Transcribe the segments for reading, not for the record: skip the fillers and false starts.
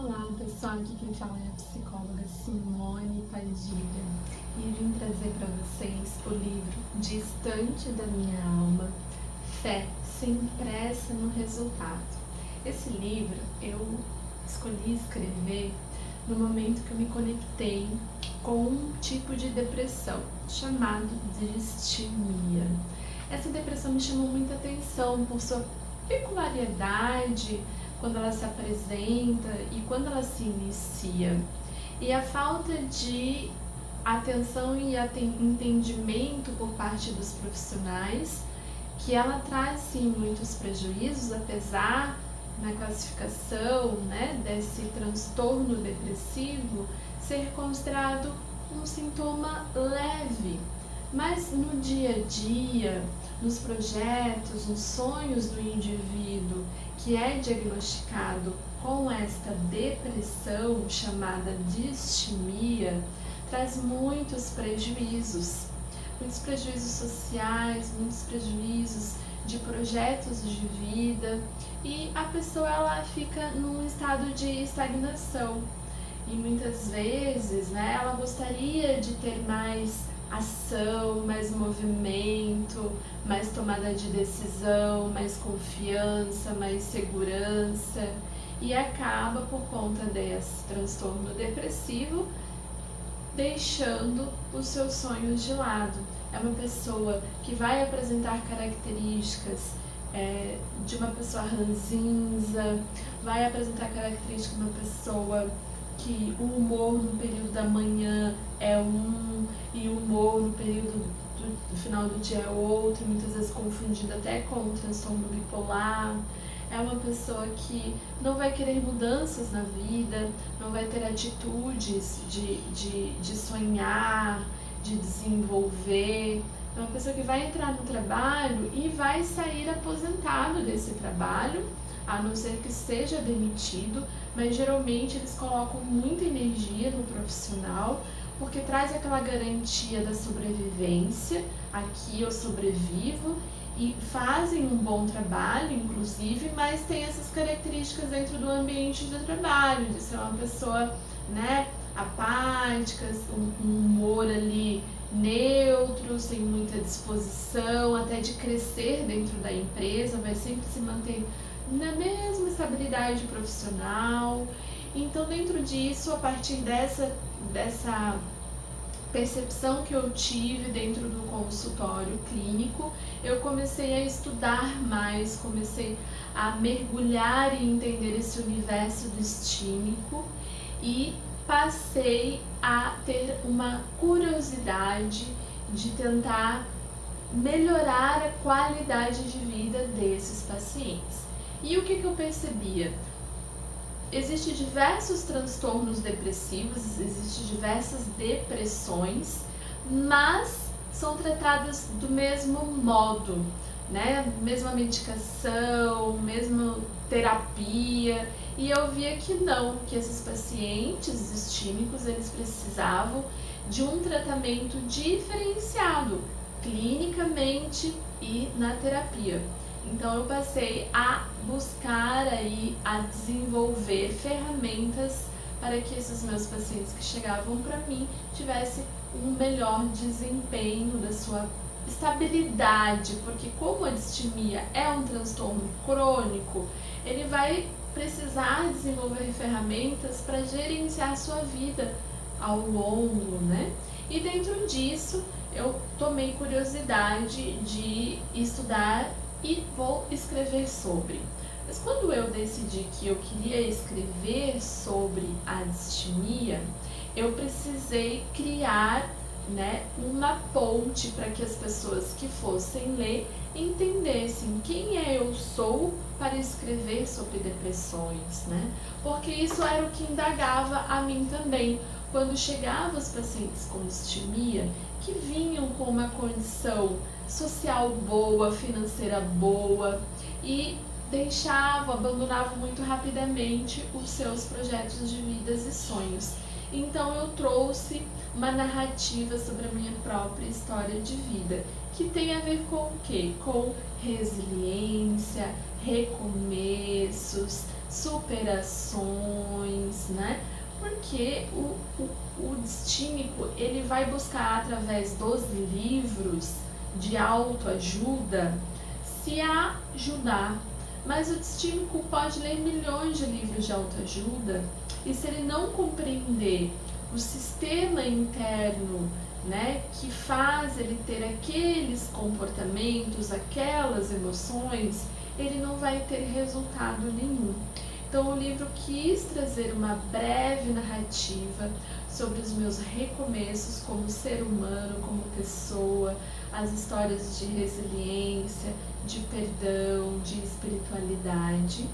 Olá pessoal, aqui quem fala é a psicóloga Simone Padilha e vim trazer para vocês o livro Distante da Minha Alma, Fé Sem Pressa no Resultado. Esse livro eu escolhi escrever no momento que eu me conectei com um tipo de depressão chamado distimia. Essa depressão me chamou muita atenção por sua peculiaridade, quando ela se apresenta e quando ela se inicia. E a falta de atenção e entendimento por parte dos profissionais, que ela traz sim muitos prejuízos, apesar na classificação, desse transtorno depressivo ser considerado um sintoma leve. Mas no dia a dia, nos projetos, nos sonhos do indivíduo que é diagnosticado com esta depressão chamada distimia, traz muitos prejuízos sociais, muitos prejuízos de projetos de vida, e a pessoa ela fica num estado de estagnação. E muitas vezes ela gostaria de ter mais ação, mais movimento, mais tomada de decisão, mais confiança, mais segurança, e acaba por conta desse transtorno depressivo deixando os seus sonhos de lado. É uma pessoa que vai apresentar características de uma pessoa ranzinza, vai apresentar características de uma pessoa que o humor no período da manhã é um e o humor no período do final do dia é outro, muitas vezes confundido até com o transtorno bipolar. É uma pessoa que não vai querer mudanças na vida, não vai ter atitudes de sonhar, de desenvolver. É uma pessoa que vai entrar no trabalho e vai sair aposentado desse trabalho, a não ser que seja demitido, mas geralmente eles colocam muita energia no profissional, porque traz aquela garantia da sobrevivência, aqui eu sobrevivo, e fazem um bom trabalho, inclusive, mas tem essas características dentro do ambiente de trabalho, de ser uma pessoa apática, um humor ali neutro, sem muita disposição, até de crescer dentro da empresa, vai sempre se manter na mesma estabilidade profissional. Então, dentro disso, a partir dessa percepção que eu tive dentro do consultório clínico, eu comecei a estudar mais, comecei a mergulhar e entender esse universo distímico e passei a ter uma curiosidade de tentar melhorar a qualidade de vida desses pacientes. E o que eu percebia? Existem diversos transtornos depressivos, existem diversas depressões, mas são tratadas do mesmo modo, mesma medicação, mesma terapia, e eu via que não, que esses pacientes distímicos, eles precisavam de um tratamento diferenciado, clinicamente e na terapia. Então eu passei a buscar a desenvolver ferramentas para que esses meus pacientes que chegavam para mim tivessem um melhor desempenho da sua estabilidade, porque como a distimia é um transtorno crônico, ele vai precisar desenvolver ferramentas para gerenciar sua vida ao longo, E dentro disso eu tomei curiosidade de estudar e vou escrever sobre. Mas quando eu decidi que eu queria escrever sobre a distimia, eu precisei criar uma ponte para que as pessoas que fossem ler entendessem quem eu sou para escrever sobre depressões, Porque isso era o que indagava a mim também. Quando chegavam os pacientes com distimia, que vinham com uma condição social boa, financeira boa, e abandonavam muito rapidamente os seus projetos de vidas e sonhos. Então eu trouxe uma narrativa sobre a minha própria história de vida, que tem a ver com o quê? Com resiliência, recomeços, superações, né? Porque o distímico, ele vai buscar através dos livros de autoajuda se ajudar. Mas o distímico pode ler milhões de livros de autoajuda e se ele não compreender o sistema interno, né, que faz ele ter aqueles comportamentos, aquelas emoções, ele não vai ter resultado nenhum. Então o livro quis trazer uma breve narrativa sobre os meus recomeços como ser humano, como pessoa, as histórias de resiliência, de perdão, de espiritualidade.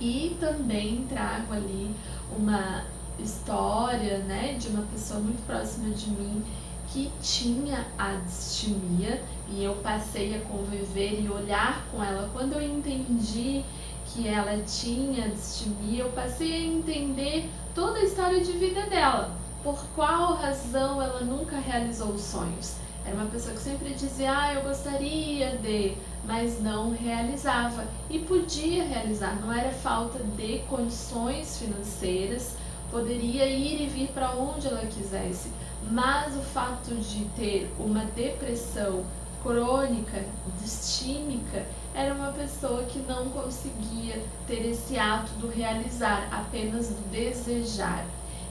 E também trago ali uma história, né, de uma pessoa muito próxima de mim que tinha a distimia e eu passei a conviver e olhar com ela. Quando eu entendi que ela tinha distimia, eu passei a entender toda a história de vida dela, por qual razão ela nunca realizou os sonhos. Era uma pessoa que sempre dizia, eu gostaria de, mas não realizava. E podia realizar, não era falta de condições financeiras, poderia ir e vir para onde ela quisesse. Mas o fato de ter uma depressão crônica, distímica, era uma pessoa que não conseguia ter esse ato do realizar, apenas do desejar.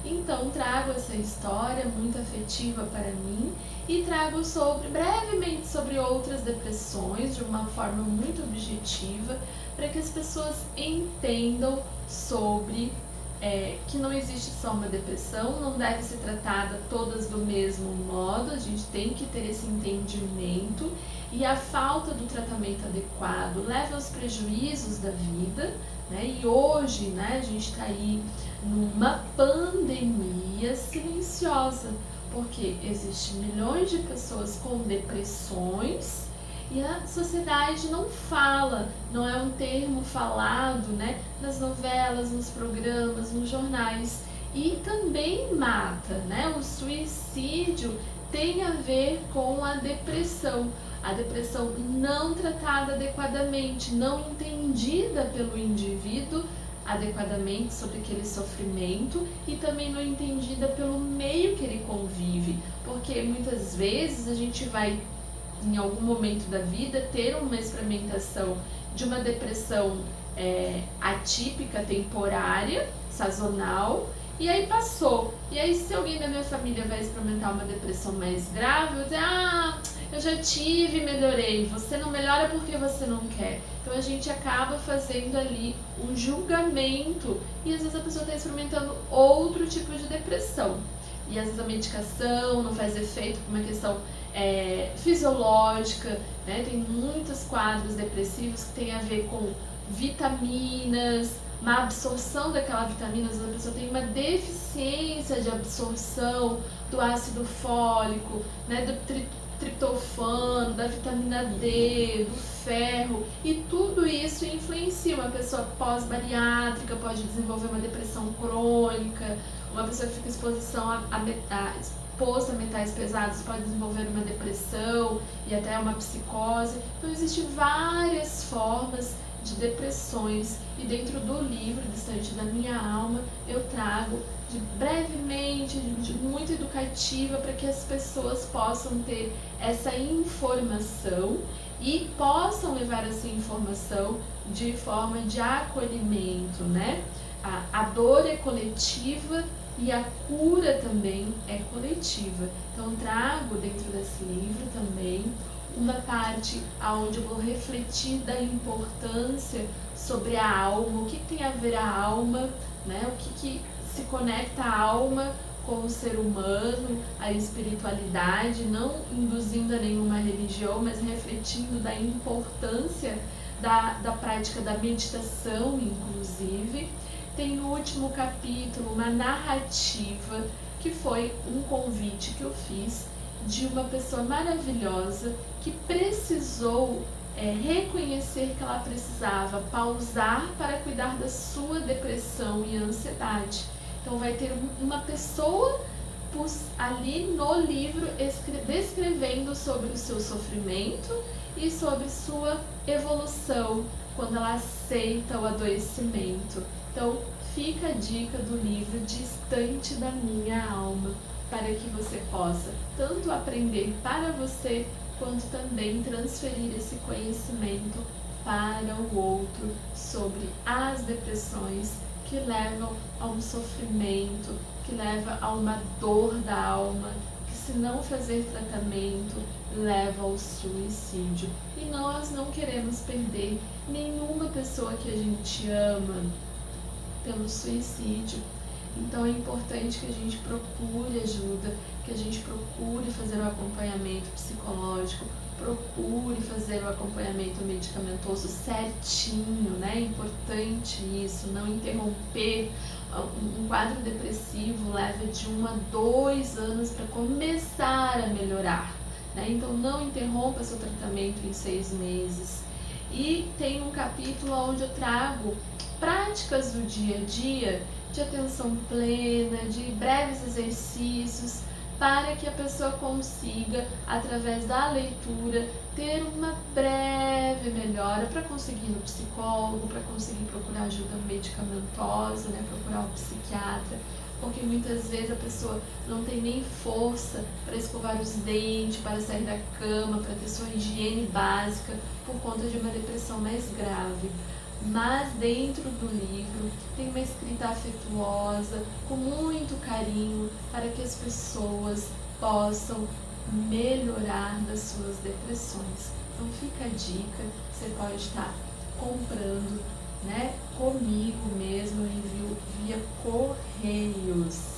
Então trago essa história muito afetiva para mim e trago brevemente sobre outras depressões de uma forma muito objetiva para que as pessoas entendam sobre que não existe só uma depressão, não deve ser tratada todas do mesmo modo, a gente tem que ter esse entendimento e a falta do tratamento adequado leva aos prejuízos da vida, né? E hoje, né, a gente está aí numa pandemia silenciosa, porque existem milhões de pessoas com depressões e a sociedade não fala, não é um termo falado, né, nas novelas, nos programas, nos jornais. E também mata, né? O suicídio tem a ver com a depressão não tratada adequadamente, não entendida pelo indivíduo adequadamente sobre aquele sofrimento e também não entendida pelo meio que ele convive, porque muitas vezes a gente vai em algum momento da vida ter uma experimentação de uma depressão atípica, temporária, sazonal, e aí passou. E aí se alguém da minha família vai experimentar uma depressão mais grave, eu vou dizer, eu já tive e melhorei, você não melhora porque você não quer. Então a gente acaba fazendo ali um julgamento e às vezes a pessoa está experimentando outro tipo de depressão. E às vezes a medicação não faz efeito por uma questão fisiológica, né? Tem muitos quadros depressivos que tem a ver com vitaminas, má absorção daquela vitamina, às vezes a pessoa tem uma deficiência de absorção do ácido fólico, né? Do triptofano, da vitamina D, do ferro, e tudo isso influencia. Uma pessoa pós-bariátrica pode desenvolver uma depressão crônica, uma pessoa que fica exposta a metais pesados pode desenvolver uma depressão e até uma psicose. Então existem várias formas de depressões e dentro do livro Distante da Minha Alma eu trago brevemente, muito educativa, para que as pessoas possam ter essa informação e possam levar essa informação de forma de acolhimento, né? A dor é coletiva e a cura também é coletiva. Então trago dentro desse livro também uma parte onde eu vou refletir da importância sobre a alma, o que tem a ver a alma, né? O que se conecta a alma com o ser humano, a espiritualidade, não induzindo a nenhuma religião, mas refletindo da importância da prática da meditação, inclusive. Tem no último capítulo uma narrativa que foi um convite que eu fiz de uma pessoa maravilhosa que precisou reconhecer que ela precisava pausar para cuidar da sua depressão e ansiedade. Então vai ter uma pessoa ali no livro descrevendo sobre o seu sofrimento e sobre sua evolução, quando ela aceita o adoecimento. Então, fica a dica do livro Distante da Minha Alma, para que você possa tanto aprender para você, quanto também transferir esse conhecimento para o outro sobre as depressões que levam a um sofrimento, que leva a uma dor da alma, que se não fazer tratamento leva ao suicídio. E nós não queremos perder nenhuma pessoa que a gente ama pelo suicídio. Então é importante que a gente procure ajuda, que a gente procure fazer o acompanhamento psicológico, procure fazer o acompanhamento medicamentoso certinho, né? É importante isso, não interromper. Um quadro depressivo leva de 1 a 2 anos para começar a melhorar, né? Então não interrompa seu tratamento em 6 meses. E tem um capítulo onde eu trago práticas do dia a dia de atenção plena, de breves exercícios, para que a pessoa consiga, através da leitura, ter uma breve melhora para conseguir ir no psicólogo, para conseguir procurar ajuda medicamentosa, né, procurar um psiquiatra, porque muitas vezes a pessoa não tem nem força para escovar os dentes, para sair da cama, para ter sua higiene básica, por conta de uma depressão mais grave. Mas dentro do livro tem uma escrita afetuosa, com muito carinho, para que as pessoas possam melhorar das suas depressões. Então fica a dica, você pode estar comprando, né, comigo mesmo, eu envio via correios.